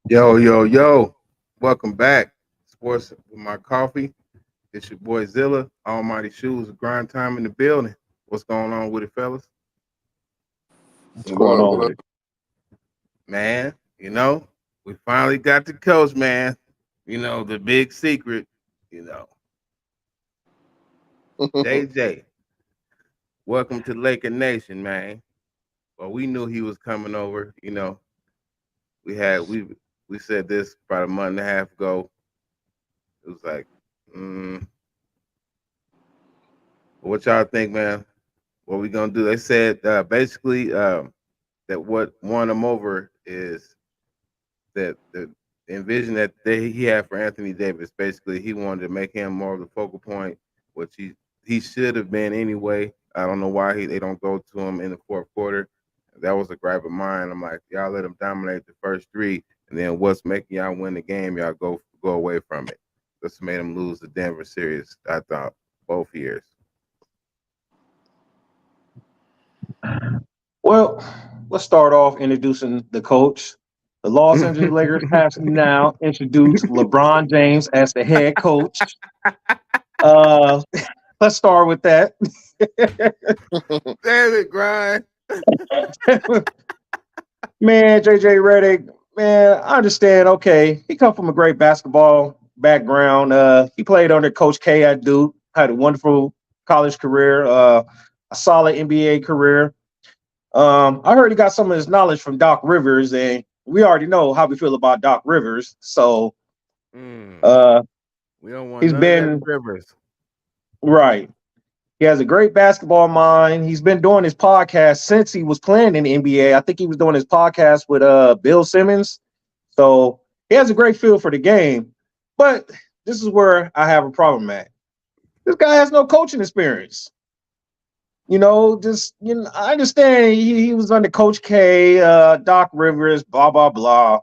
Yo, yo, yo. Welcome back. Sports with my coffee. It's your boy Zilla. Almighty Shoes, grind time in the building. What's going on with it, fellas? What's What going up? on What with up? it? Man, we finally got the coach, man. The big secret, you know, JJ. Welcome to Laker Nation, man. Well, we knew he was coming over. We had we said this about a month and a half ago. It was like, what y'all think, man? What we gonna do? They said basically that what won him over is that the envision that he had for Anthony Davis. Basically, he wanted to make him more of the focal point, which he should have been anyway. I don't know why they don't go to him in the fourth quarter. That was a gripe of mine. I'm like, y'all let him dominate the first three, and then what's making y'all win the game? Y'all go away from it. This made him lose the Denver series. I thought both years. Well, let's start off introducing the coach. The Los Angeles Lakers have now introduced LeBron James as the head coach. Uh, let's start with that. Damn it, grind. Man, JJ Redick, man, I understand. Okay, he come from a great basketball background. He played under Coach K at Duke, had a wonderful college career, a solid NBA career. I heard he got some of his knowledge from Doc Rivers, and we already know how we feel about Doc Rivers. So Mm, uh, we don't want he's none of that been Rivers. right. He has a great basketball mind. He's been doing his podcast since he was playing in the NBA. I think he was doing his podcast with Bill Simmons. So he has a great feel for the game. But this is where I have a problem at. This guy has no coaching experience. I understand he was under Coach K, Doc Rivers, blah blah blah.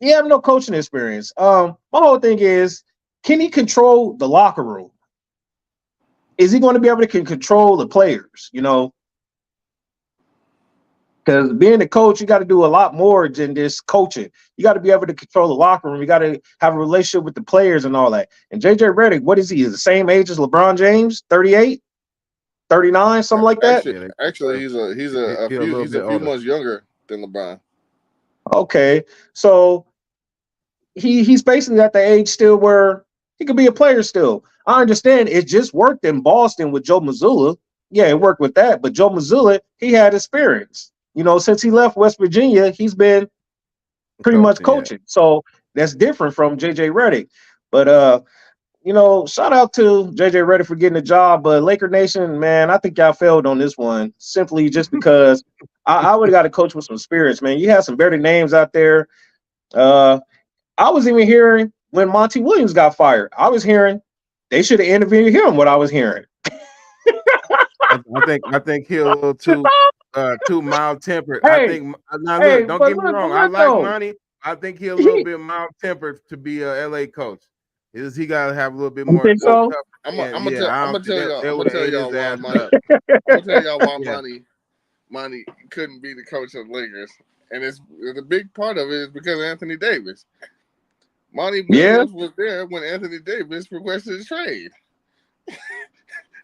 He have no coaching experience. My whole thing is, can he control the locker room? Is he going to be able to control the players? Because being a coach, you got to do a lot more than this coaching. You got to be able to control the locker room. You got to have a relationship with the players and all that. And JJ Redick, what is he? Is the same age as LeBron James? 38, 39, something like that? Actually, Yeah, actually, he's a he a few little he's a bit few older. months younger than LeBron. Okay. So he's basically at the age still where he could be a player still. I understand it just worked in Boston with Joe Mazzulla. Yeah, it worked with that. But Joe Mazzulla, he had experience. Since he left West Virginia, he's been pretty much Coaching, yeah. coaching. So that's different from JJ Redick. But shout out to JJ Redick for getting the job. But Laker Nation, man, I think y'all failed on this one simply just because I would have got a coach with some spirits, man. You had some better names out there. Uh, I was even hearing when Monty Williams got fired. I was hearing they should have interviewed him. What I was hearing. I think he a little too mild tempered. I Hey, think now hey, look, don't but get me look, but wrong. I look like though. Monty. I think he a little He, bit mild tempered to be a LA coach. He got to have a little bit you more think Well, so? tough I'm skin. gonna Yeah, tell I I'm don't gonna think tell that y'all they I'm would gonna have tell ate y'all his why ass up. Monty Monty couldn't be the coach of the Lakers, and the big part of it is because of Anthony Davis. Monty Yeah. Williams was there when Anthony Davis requested a trade.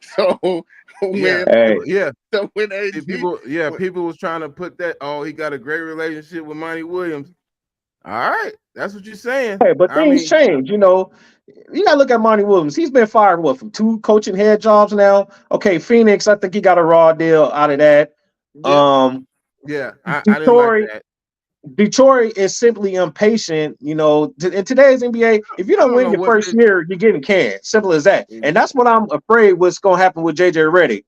So Yeah, when Hey, yeah. so when See, AG people was trying to put that. Oh, he got a great relationship with Monty Williams. All right, that's what you're saying. hey, but I things mean, change. You gotta look at Monty Williams. He's been fired from two coaching head jobs now. Okay, Phoenix, I think he got a raw deal out of that. yeah, Um, yeah, I didn't like Detroit, that. Detroit is simply impatient. In today's NBA, if you I don't don't win know your what first they. year, you're getting canned. Simple as that. And that's what I'm afraid what's gonna happen with JJ Redick.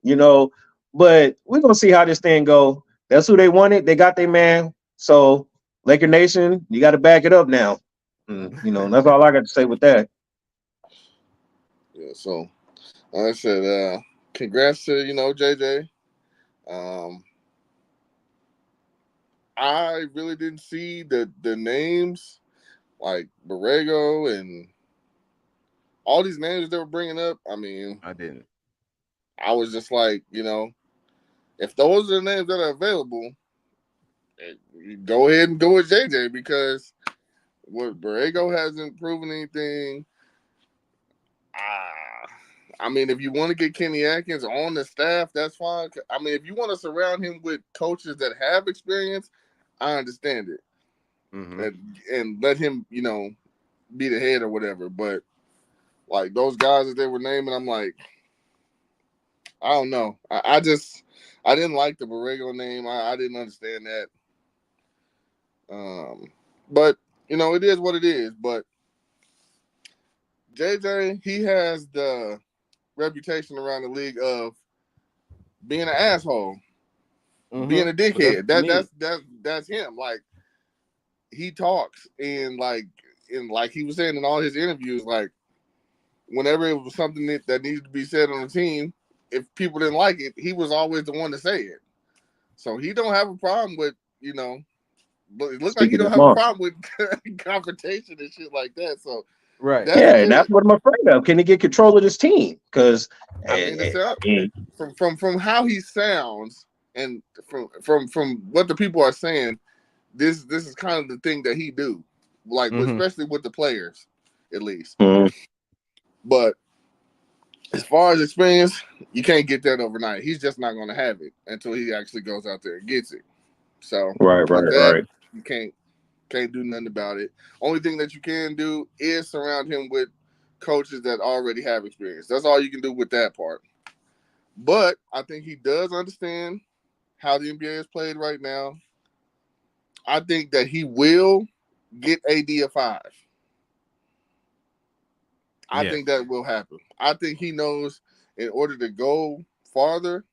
You know, but we're gonna see how this thing go. That's who they wanted. They got their man. So Laker Nation, you got to back it up now. That's all I got to say with that. yeah. So like I said, congrats to JJ. Um, I really didn't see the names like Borrego and all these names they were bringing up. I mean, I didn't. I was just like, if those are the names that are available, go ahead and go with JJ because what Borrego hasn't proven anything. I mean, if you want to get Kenny Atkins on the staff, that's fine. I mean, if you want to surround him with coaches that have experience, I understand it. And let him, be the head or whatever. But like those guys that they were naming, I'm like, I don't know. I didn't like the Borrego name. I didn't understand that. But it is what it is. But JJ, he has the reputation around the league of being an asshole, being a dickhead. That's him. Like he talks and like he was saying in all his interviews, like whenever it was something that needed to be said on the team, if people didn't like it, he was always the one to say it. So he don't have a problem with but it looks like he don't have a problem with confrontation and shit like that. So right, and that's what I'm afraid of. Can he get control of this team? Because from how he sounds and from what the people are saying, this is kind of the thing that he do, like especially with the players, at least. But as far as experience, you can't get that overnight. He's just not going to have it until he actually goes out there and gets it. So right. You can't do nothing about it. Only thing that you can do is surround him with coaches that already have experience. That's all you can do with that part. But I think he does understand how the NBA is played right now. I think that he will get AD a 5. I think that will happen. I think he knows in order to go farther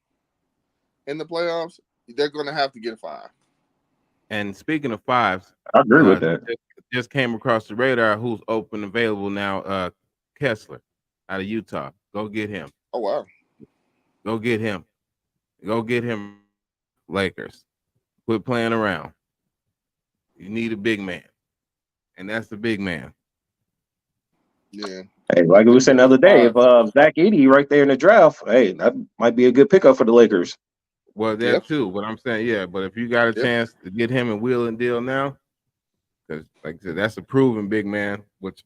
in the playoffs, they're going to have to get a 5. And speaking of 5s, I agree with that. Just came across the radar. Who's open available now? Kessler out of Utah. Go get him. Oh wow. Go get him. Go get him. Lakers. Quit playing around. You need a big man, and that's the big man. Yeah. Hey, like we were saying the other day, if Zach Edey right there in the draft, hey, that might be a good pickup for the Lakers. Well, that too. But I'm saying, but if you got a chance to get him and wheel and deal now, because like I said, that's a proven big man. Which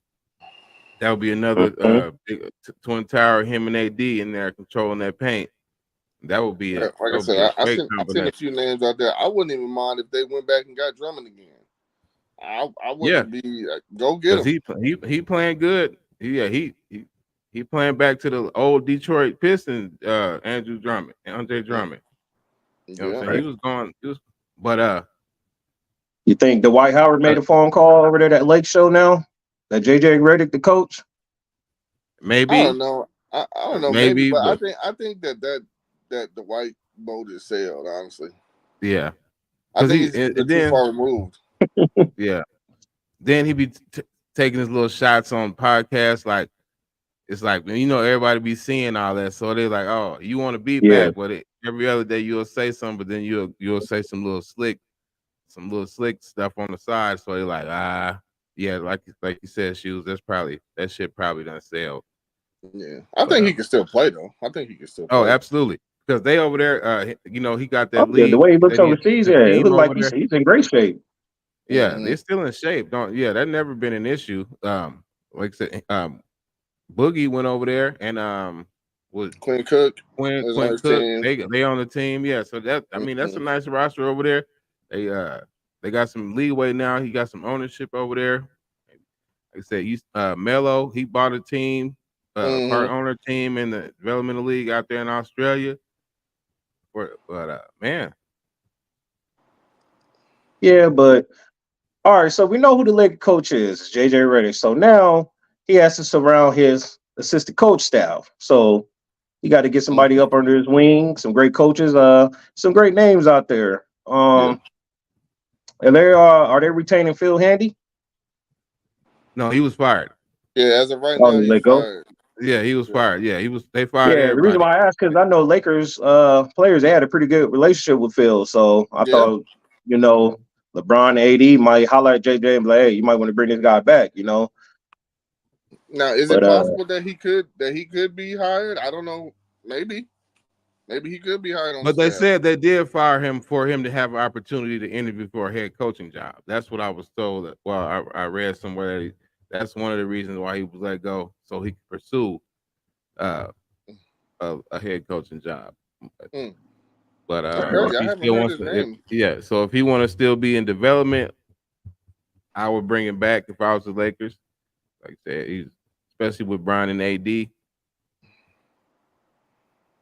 that would be another big, twin tower, him and AD in there controlling that paint. That would be like I said, I seen a few names out there. I wouldn't even mind if they went back and got Drummond again. I wouldn't be go get him. He playing good. He playing back to the old Detroit Pistons. Andre Drummond. You know what I'm saying? He was gone. But you think Dwight Howard made a phone call over there at Lake Show now? That JJ Redick, the coach? Maybe. I don't know. I don't know. Maybe, but I think that the white boat is sailed. Honestly. Yeah. I think he's too far removed. Yeah. Then he be taking his little shots on podcasts. Like it's like everybody be seeing all that, so they're like, "Oh, you want to be back?" But every other day you'll say something, but then you'll say some little slick stuff on the side. So they're like, like you said, shoes. That shit probably done sell. Yeah, I think he can still play though. I think he can still play. Oh, absolutely. Because they over there, he got that league. The way he looks overseas, it looks like he's in great shape. Yeah, they're still in shape. That's never been an issue. Like I said, Boogie went over there and was Quinn Cook. Quinn Cook. They on the team. Yeah, so that's a nice roster over there. They got some leeway now. He got some ownership over there. Like I said, Melo, he bought a team, part owner team in the developmental league out there in Australia. But man. Yeah, but all right, so we know who the Lakers coach is, JJ Redick. So now he has to surround his assistant coach staff. So you got to get somebody up under his wing, some great coaches, some great names out there. And are they retaining Phil Handy? No, he was fired. Yeah, as of right now, he's fired. Yeah, he was fired. Yeah, they fired everybody. The reason why I asked because I know Lakers players, they had a pretty good relationship with Phil. So I thought, LeBron, AD might holler at JJ and be like, hey, you might want to bring this guy back, Now, is it possible that he could be hired? I don't know. Maybe. Maybe he could be hired on the But they staff. said they did fire him for him to have an opportunity to interview for a head coaching job. That's what I was told. Well, I read somewhere that that's one of the reasons why he was let go, so he could pursue uh, a head coaching job. Mm. But That's if crazy. I he haven't still heard wants his to, name. so if he want to still be in development, I would bring him back if I was the Lakers. Like I said, he's especially with Brian and AD.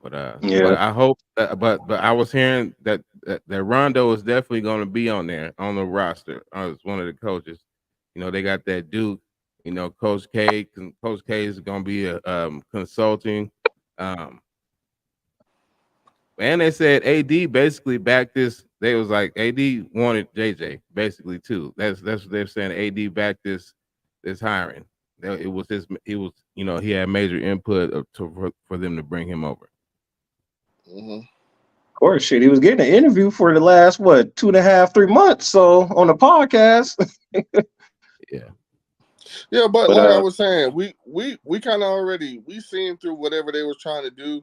But Yeah. I hope. But I was hearing that Rondo is definitely going to be on there on the roster as one of the coaches. You know, they got that Duke. You know, Coach K. Coach K is going to be consulting. Um, and they said AD basically backed this. They was like AD wanted JJ basically too. That's what they're saying. AD backed this hiring. It was his. He was he had major input for them to bring him over. Mm-hmm. Of course, shit. He was getting an interview for the last 2.5, 3 months. So on the podcast. Yeah. Yeah, but But like I was saying, we kind of already seen through whatever they was trying to do.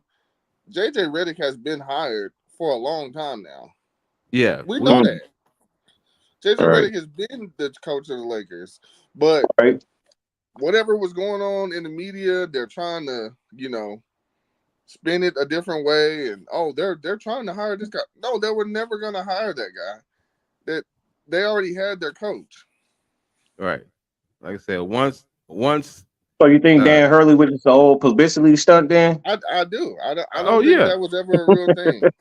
JJ Redick has been hired for a long time now. Yeah. We know that. JJ right, Redick has been the coach of the Lakers, but right. whatever was going on in the media, they're trying to, spin it a different way. And they're trying to hire this guy. No, they were never going to hire that guy. That they already had their coach. Right. Like I said, once. So you think Dan Hurley was just an old publicity stunt then? I do. I Oh don't think yeah. that was ever a real thing.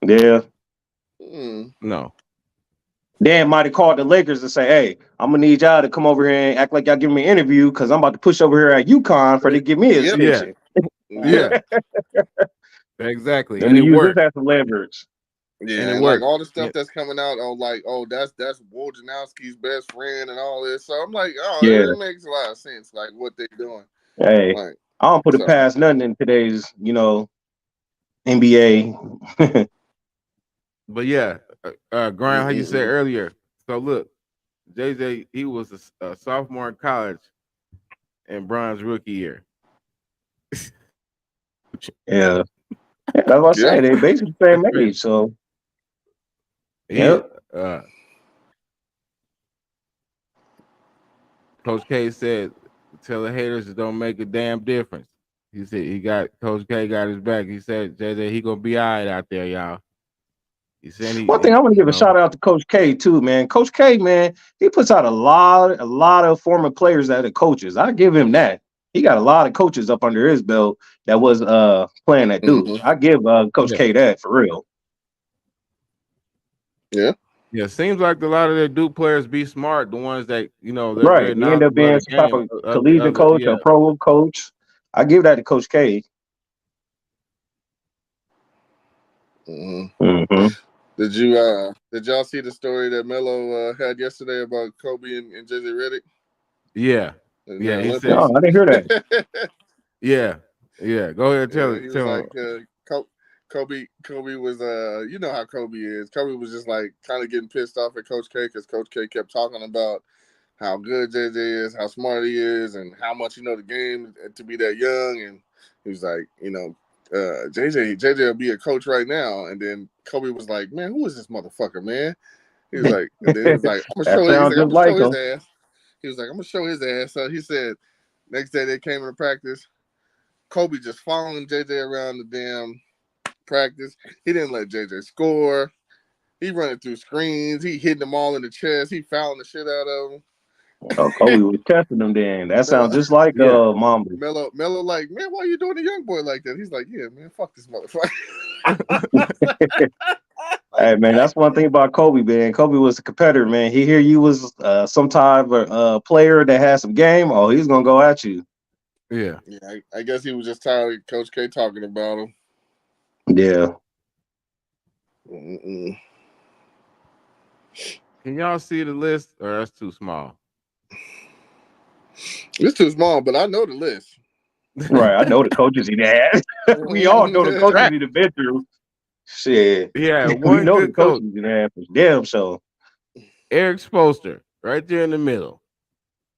Yeah. No. Dan might have called the Lakers to say, "Hey, I'm gonna need y'all to come over here and act like y'all give me an interview because I'm about to push over here at UConn for to give me an Yep. Yeah. extension." Yeah. Exactly. Let And me it use this worked. as some leverage. Yeah, And it and like worked. all the stuff Yeah. that's coming out, that's Wojnarowski's best friend and all this. So I'm like, Yeah. it makes a lot of sense, like what they're doing. Hey, Like, I don't put it so past nothing in today's, NBA. But yeah, Graham, how you said mm-mm. earlier. So look, JJ, he was a sophomore in college in Bron's rookie year. Yeah. That's what I Yeah, say. They basically the That's same crazy. age. So, He yep. Coach K said, "Tell the haters it don't make a damn difference." He said Coach K got his back. He said, "JJ, he gonna be all right out there, y'all." He said One thing I want to give a shout out to Coach K too, man. Coach K, man, he puts out a lot of former players that are coaches. I give him that. He got a lot of coaches up under his belt that was playing at Duke. mm-hmm. I give Coach Yeah. K that for real. Yeah, Yeah, seems like a lot of their Duke players be smart. The ones that they're Right. very He ended up knowledgeable of being the some type game. of collegiate coach Yeah, or pro coach. I give that to Coach K. mm-hmm. Mm-hmm. Did y'all see the story that Melo had yesterday about Kobe and JJ Redick yeah, in the yeah. He said, No, Olympics? I didn't hear that. yeah, yeah. Go ahead, tell Yeah, it. he was Tell him. like, Kobe was, you know how Kobe is. Kobe was just like kind of getting pissed off at Coach K because Coach K kept talking about how good JJ is, how smart he is, and how much he know the game to be that young. And he was like, JJ will be a coach right now. And then Kobe was like, man, who is this motherfucker, man? He was like, and then he was like, I'm gonna That show it. He's sounds like, I'm just gonna like show his him. ass. He was like, I'm gonna show his ass. So he said, next day they came into practice. Kobe just following JJ around the damn practice. He didn't let JJ score. He running through screens. He hitting them all in the chest. He fouling the shit out of them. Oh, Kobe was testing them then. That Melo, sounds just like Yeah, Mamba. Melo, like, man, why you doing a young boy like that? He's like, yeah, man, fuck this motherfucker. Hey man, that's one thing about Kobe, man. Kobe was a competitor, man. He hear you was some type of player that had some game. Oh, he's gonna go at you. yeah. Yeah, I guess he was just tired of Coach K talking about him. Yeah. Mm-mm. Can y'all see the list, or that's too small? It's too small, but I know the list. Right. I know the coaches he had. We all know the coaches Right. he'd been through. Shit. Yeah, We one know the good coach, coaches he had for damn show. Eric Spoelstra, right there in the middle.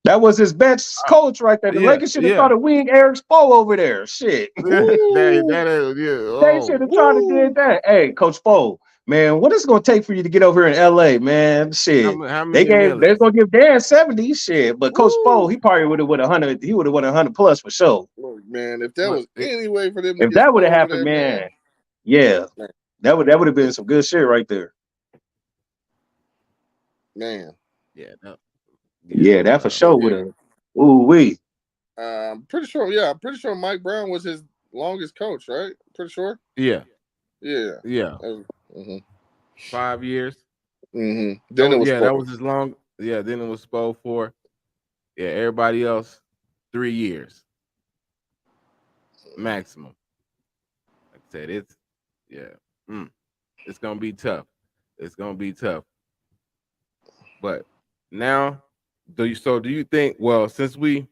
That was his best coach right there. The Yeah, Lakers should have yeah. tried to wing Eric Spo over there. Shit. that is, yeah. They should Oh, have tried to did that. Hey, Coach Spo, man, what is it gonna take for you to get over here in LA, man? Shit. how They're many millions? gonna give Dan 70 shit, but Coach Spo, Woo. he probably would have won 100. He would have won 100 plus for sure. Look, man, if there What? was any way for them to If get that would Spo have over happened, there, man, yeah, man, that would have been some good shit right there. man. Yeah, Yeah, that for sure But would yeah, have. Ooh wee. I'm pretty sure. Yeah, I'm pretty sure Mike Brown was his longest coach, right? Pretty sure. yeah, Yeah. yeah. Mm-hmm. 5 years. Mm-hmm. Then it was that Spo. was his long. Yeah, then it was Spo for. Yeah, everybody else 3 years maximum. Like I said, it's gonna be tough. It's gonna be tough. But now, do you think? Well, since we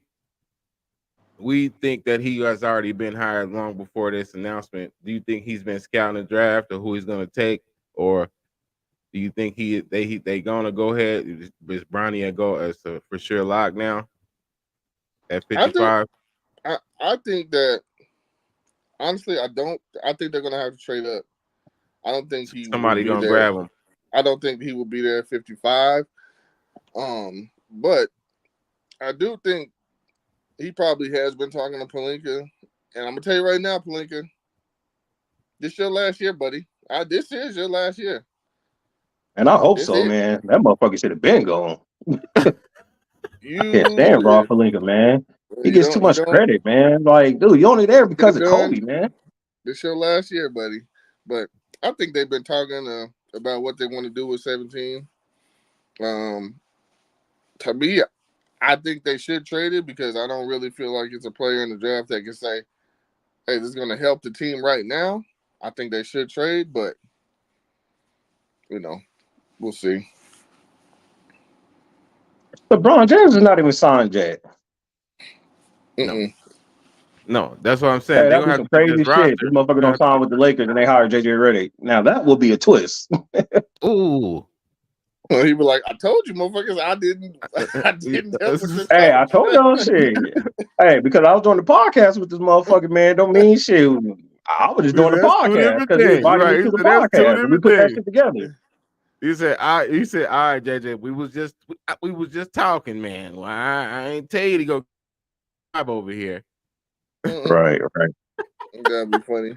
think that he has already been hired long before this announcement, do you think he's been scouting the draft or who he's gonna take, or do you think they gonna go ahead? Is Bronny a go as a for sure lock now at 55? I think that honestly, I don't. I think they're gonna have to trade up. I don't think he will Somebody be gonna there. grab him. I don't think he will be there at 55. But I do think he probably has been talking to Pelinka, and I'm gonna tell you right now, Pelinka, this your last year, buddy. This is your last year. And I hope This so, is. man. That motherfucker should have been gone. You Can't stand Rob Pelinka, man. He gets too much don't credit, man. Like, dude, you only there because of done. Kobe, man. This your last year, buddy. But I think they've been talking about what they want to do with 17. To me, I think they should trade it because I don't really feel like it's a player in the draft that can say, hey, this is going to help the team right now. I think they should trade, but, we'll see. LeBron James is not even signed yet. No, that's what I'm saying. Hey, They're that'd gonna be have some to pick crazy this shit. This roster. motherfucker don't sign with the Lakers and they hire JJ Redick. Now that will be a twist. Ooh. He be like, I told you, motherfuckers, I didn't help with this. Hey, I told y'all shit. Hey, because I was doing the podcast with this motherfucker, man, don't mean shit. I was just doing the That's two podcast different because he things. invited Right. me to the That's two podcast and we different put that things. shit together. He said, all right, JJ, we was just talking, man. Well, I ain't tell you to go over here. Right. That'd be funny.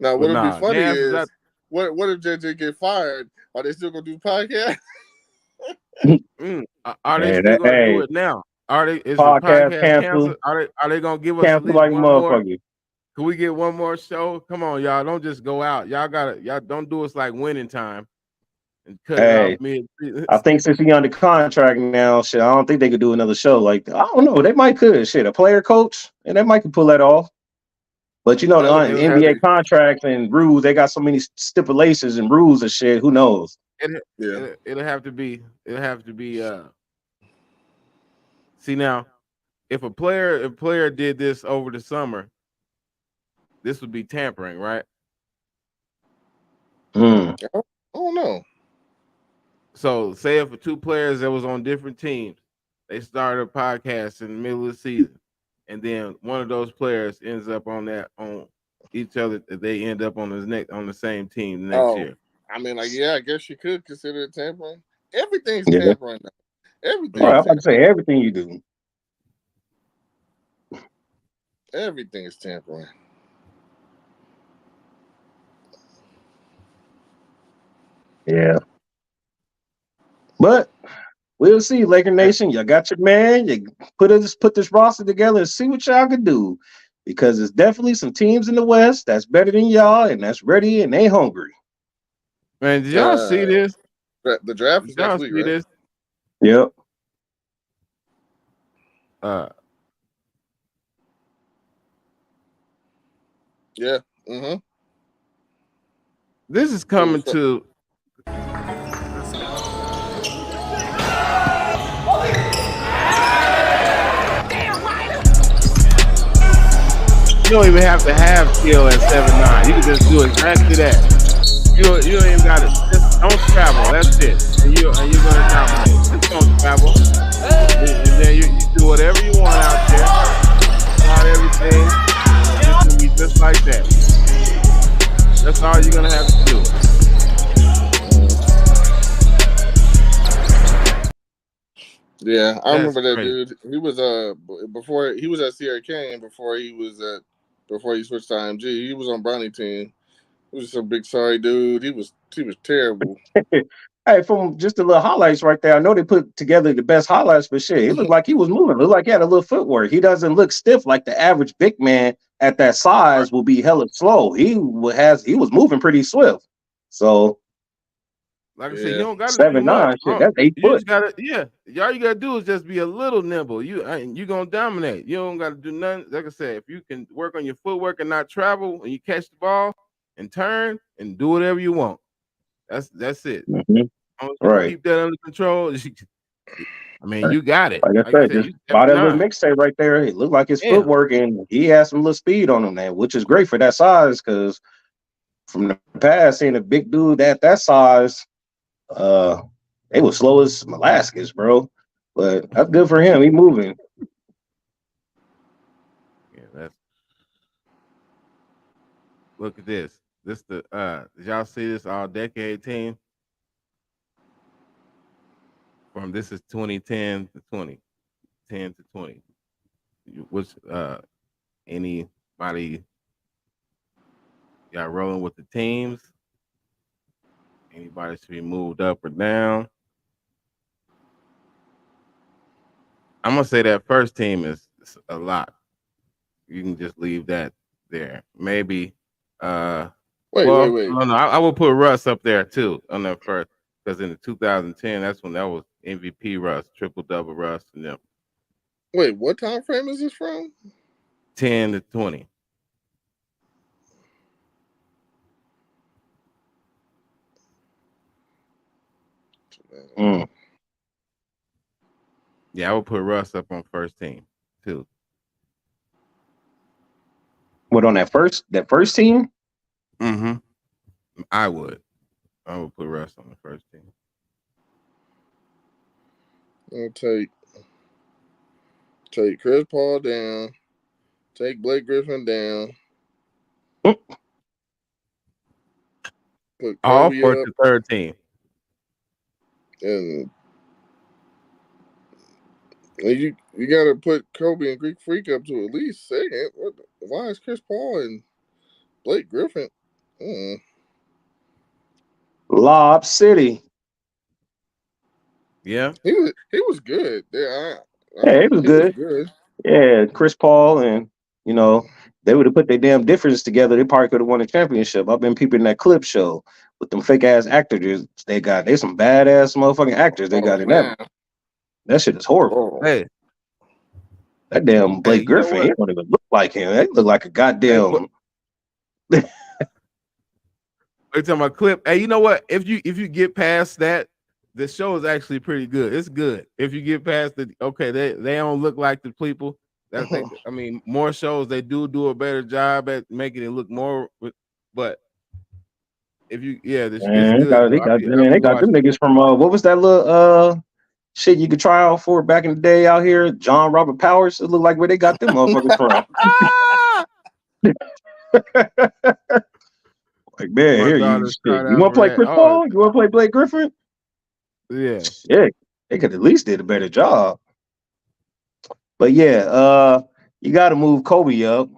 Now, what would be funny is, what if JJ get fired? Are they still gonna do podcast? Are they still gonna do it now? Is the podcast canceled? Are they gonna give us at least like one more? Can we get one more show? Come on, y'all. Don't just go out. Y'all don't do us like winning time and cut it off mid. I think since he under contract now, shit, I don't think they could do another show like that. I don't know. They might could. Shit, a player coach, and they might could pull that off. But the NBA contracts and rules, they got so many stipulations and rules and shit. Who knows? It'll have to be. See now, if a player did this over the summer, this would be tampering, right? I don't know. So, say if 2 players that was on different teams, they started a podcast in the middle of the season, and then one of those players ends up on each other, they end up on the same team next year. I mean, I guess you could consider it tampering. Everything's tampering now. Everything. Right, I'm about to say everything you do. Everything is tampering. Yeah. But we'll see, Laker Nation. Y'all got your man. You put this roster together and see what y'all can do. Because there's definitely some teams in the West that's better than y'all and that's ready and they hungry. Man, did y'all see this? The draft is next week, right? This? Yep. Yeah. Mm-hmm. This is coming to. You don't even have to have skill at 7'9". You can just do exactly that. You don't even got to. Just Don't travel. That's it. And you're gonna dominate. Just don't travel. And then you do whatever you want out there. About everything. It's gonna be just like that. That's all you're gonna have to do. Yeah, I That's remember that crazy. dude. He was before he was at Sierra Kane before he switched to IMG. He was on Brownie team. He was some big sorry dude. He was terrible. Hey, from just the little highlights right there, I know they put together the best highlights, but shit, it looked like he was moving. It looked like he had a little footwork. He doesn't look stiff like the average big man at that Right. size will be hella slow. He was moving pretty swift. So Like I said, you Yeah, don't gotta do 7'9", much. shit, that's 8 You foot. just gotta, yeah. All you gotta do is just be a little nimble. You gonna dominate. You don't gotta do nothing. Like I said, if you can work on your footwork and not travel, and you catch the ball and turn and do whatever you want. That's it. Mhm. As long as you can Right. keep that under control, I mean, Right. you got it. Like I Like I said, said, just you by that little 7'9". mixtape right there, it looked like his Damn. footwork and he had some little speed on him now, which is great for that size because from the past, seeing a big dude at that size, uh, they was slow as molasses, bro. But that's good for him. He moving. Yeah, that's look at this. This the did y'all see this all decade team? From this is 2010 to 2010 to 20. Which anybody got rolling with the teams? Anybody should be moved up or down? I'm gonna say that first team is a lot. You can just leave that there. Maybe well, wait. no, I will put Russ up there too on that first because in the 2010, that's when that was MVP Russ, triple double Russ, and them Wait, what time frame is this from? 10 to 20. Mm. Yeah, I would put Russ up on first team too. What on that first team? Mm-hmm. I would. I would put Russ on the first team. I'll take Chris Paul down. Take Blake Griffin down. Put All Kobe for up, the third team. and you got to put Kobe and Greek Freak up to at least second. Why is Chris Paul and Blake Griffin? Mm. Lob City. Yeah. He was good. Yeah, Yeah, it was he was good. good. Yeah, Chris Paul and they would have put their damn differences together. They probably could have won a championship. I've been peeping that clip show with them fake ass actors. They some badass motherfucking actors they Oh got in that. man. That shit is horrible. Oh. Hey, That damn hey, Blake you know Griffin, he what? don't even look like him. They look like a Hey, but goddamn. are you talking about clip? Hey, you know what? If you get past that, the show is actually pretty good. It's good. If you get past the okay, they don't look like the people. That they, I mean, more shows they do a better job at making it look more. But if you, yeah, it's Man, good they though. got I man, be they got them watching. niggas from what was that little shit you could try out for back in the day out here? John Robert Powers. It looked like where they got them motherfuckers from. Ah! Like, man, My here you daughter's shit. tried You out want to for play that. Chris Oh, Paul? You want to play Blake Griffin? yeah. Shit, they could at least did a better job. But yeah, you got to move Kobe up.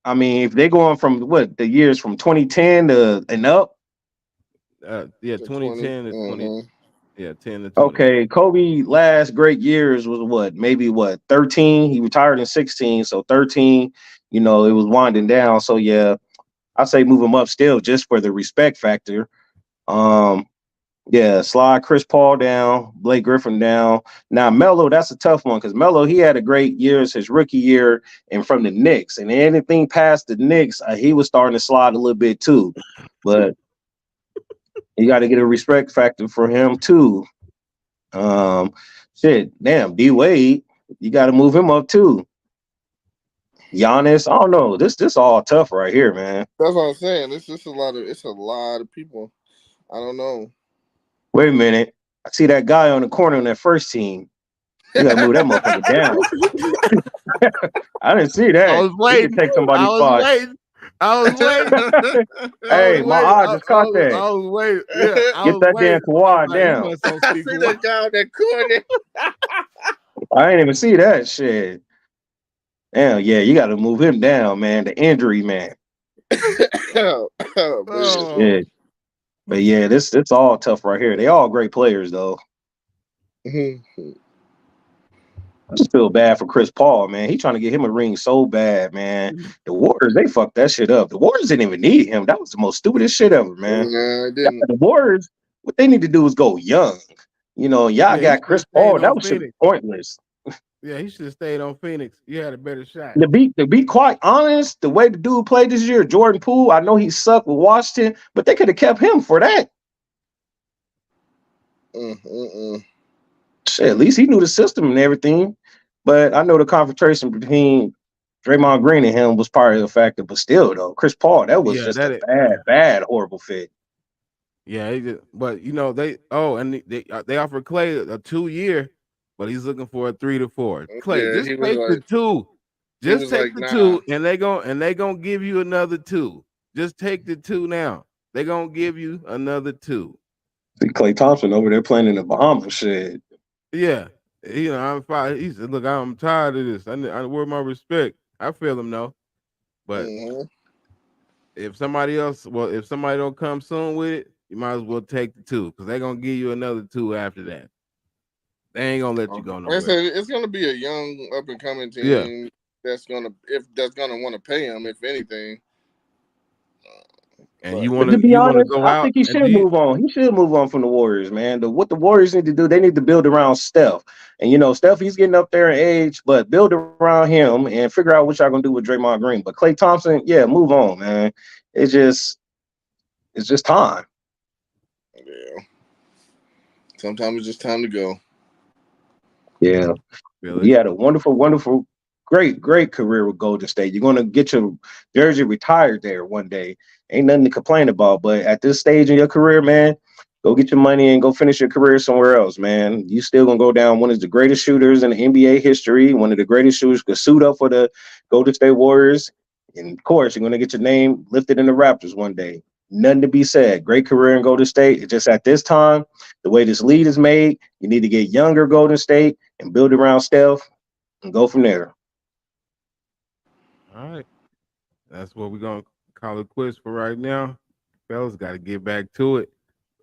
I mean, if they're going from what the years from 2010 to and up, Yeah, To 20. 2010 to 20. Mm-hmm. Yeah, 10 to 20. okay, Kobe last great years was what, maybe what, 13? He retired in 16, so 13, it was winding down. So yeah, I say move him up still just for the respect factor. Um, yeah, slide Chris Paul down, Blake Griffin down. Now Melo, that's a tough one because Melo, he had a great years his rookie year and from the Knicks, and anything past the Knicks, he was starting to slide a little bit too. But you got to get a respect factor for him too. Um, shit, damn, D Wade, you got to move him up too. Giannis, I don't know. This all tough right here, man. That's what I'm saying. It's just a lot of people. I don't know. Wait a minute. I see that guy on the corner on that first team. You gotta move that motherfucker down. I didn't see I that. was He could waiting. take I somebody's was spot. waiting. I was waiting. I was Hey, my waiting. eye just caught that. I was waiting. Yeah, I Get was that damn waiting. I was Kawhi like, he down. must don't I speak see Kawhi. that guy on that corner. I didn't even see that shit. Damn, yeah, you gotta move him down, man. The injury, man. Oh, man. Oh, Shit. But yeah, this it's all tough right here. They all great players though. Mhm. I just feel bad for Chris Paul, man. He trying to get him a ring so bad, man. The Warriors, they fucked that shit up. The Warriors didn't even need him. That was the most stupidest shit ever, man. No, I didn't. The Warriors, what they need to do is go young. You know, y'all yeah, he got should have Chris stayed Paul. That on was shit Phoenix. pointless. Yeah, he should have stayed on Phoenix. You had a better shot. To be quite honest, the way the dude played this year, Jordan Poole, I know he sucked with Washington, but they could have kept him for that. Mm-mm. Shit, at least he knew the system and everything. But I know the confrontation between Draymond Green and him was part of the factor. But still, though, Chris Paul, that was Yeah, just a bad, horrible fit. yeah. But they and they offered Clay a 2 year, but he's looking for a 3 to 4. Clay, Yeah, just take the two. he Just was take like, the nah. two, and they gonna give you another two. Just take the two now. They gonna give you another two. See Klay Thompson over there playing in the Bahamas, shit. Yeah, I'm fine. He said, "Look, I'm tired of this. I where my respect. I feel him though, but Mm-hmm. if somebody don't come soon with it, you might as well take the two because they're gonna give you another two after that. They ain't gonna let you go Like I nowhere. said, it's gonna be a young up and coming Yeah, team that's gonna want to pay him if anything. and But But to be you wanna honest, go I out think he and should move on. He should move on from the Warriors, man. What the Warriors need to do, they need to build around Steph. And Steph, he's getting up there in age, but build around him and figure out what y'all gonna do with Draymond Green. But Klay Thompson, yeah, move on, man. It's just it's just time. yeah, sometimes it's just time to go. Yeah. feel He it. had a wonderful, wonderful, great career with Golden State. You're gonna get your jersey retired there one day. Ain't nothing to complain about. But at this stage in your career, man, go get your money and go finish your career somewhere else, man. You still gonna go down one of the greatest shooters in the NBA history, one of the greatest shooters could suit up for the Golden State Warriors. And of course, you're gonna get your name lifted in the Raptors one day. Nothing to be said. Great career in Golden State. It's just at this time, the way this lead is made, you need to get younger Golden State and build around Steph and go from there. All right, that's what we're gonna call it quits for right now. Fellas, got to get back to it.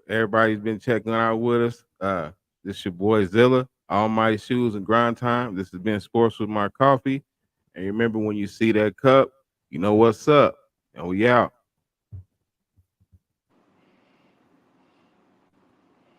Everybody's been checking out with us. This your boy Zilla, Almighty Shoes and Grind Time. This has been Sports with My Coffee. And remember, when you see that cup, you know what's up. And we out.